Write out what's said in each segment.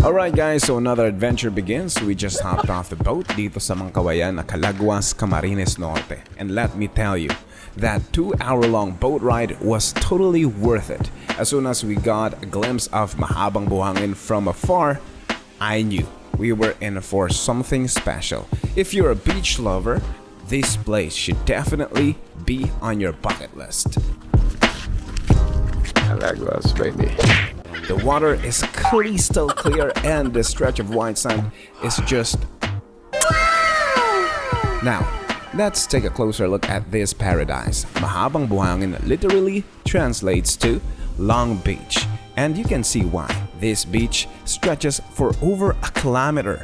Alright guys, so another adventure begins. We just hopped off the boat dito sa Mangkawayan na Calaguas, Camarines Norte. And let me tell you, that 2-hour-long boat ride was totally worth it. As soon as we got a glimpse of Mahabang Buhangin from afar, I knew we were in for something special. If you're a beach lover, this place should definitely be on your bucket list. Calaguas, baby. The water is crystal clear and the stretch of white sand is just... Now, let's take a closer look at this paradise. Mahabang Buhangin literally translates to Long Beach. And you can see why. This beach stretches for over a kilometer.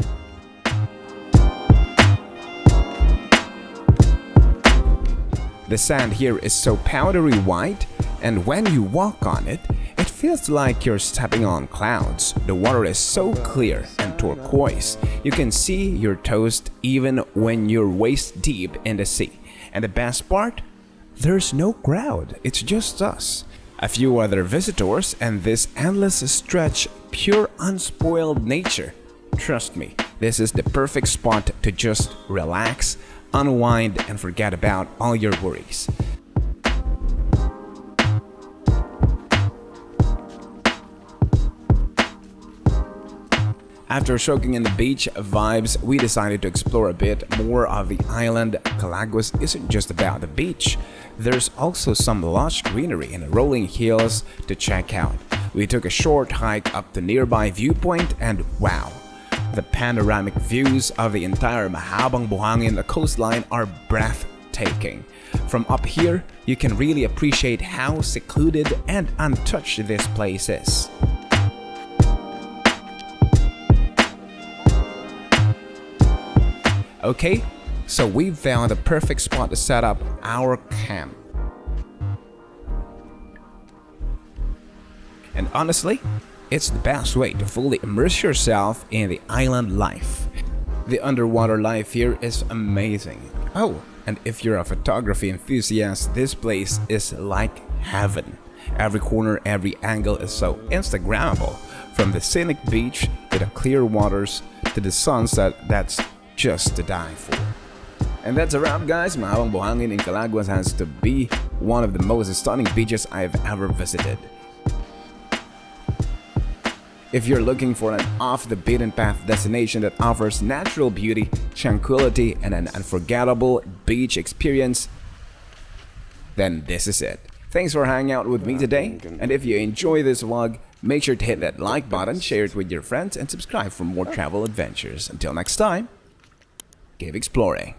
The sand here is so powdery white, and when you walk on it, it feels like you're stepping on clouds. The water is so clear and turquoise, you can see your toes even when you're waist deep in the sea. And the best part? There's no crowd, it's just us, a few other visitors, and this endless stretch, pure unspoiled nature. Trust me, this is the perfect spot to just relax, unwind, and forget about all your worries. After soaking in the beach vibes, we decided to explore a bit more of the island. Calaguas isn't just about the beach. There's also some lush greenery and rolling hills to check out. We took a short hike up the nearby viewpoint and wow, the panoramic views of the entire Mahabang Buhangin coastline are breathtaking. From up here, you can really appreciate how secluded and untouched this place is. Okay, so we found the perfect spot to set up our camp. And honestly, it's the best way to fully immerse yourself in the island life. The underwater life here is amazing. Oh, and if you're a photography enthusiast, this place is like heaven. Every corner, every angle is so Instagrammable. From the scenic beach to the clear waters to the sunset that's just to die for. And that's a wrap, guys. Mahabang Buhangin in Calaguas has to be one of the most stunning beaches I've ever visited. If you're looking for an off-the-beaten-path destination that offers natural beauty, tranquility, and an unforgettable beach experience, then this is it. Thanks for hanging out with me today, and if you enjoy this vlog, make sure to hit that like button, share it with your friends, and subscribe for more travel adventures. Until next time, keep exploring.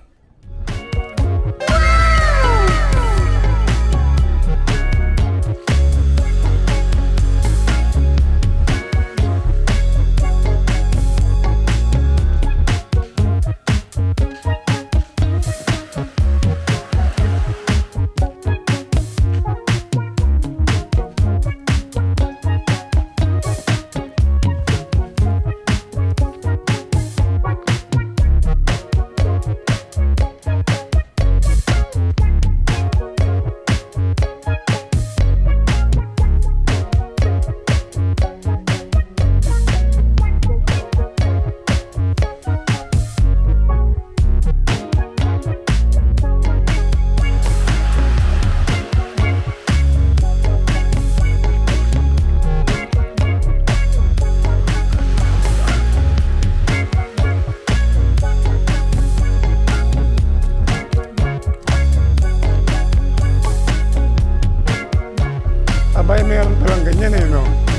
Abay, meron palang ganyan eh, no?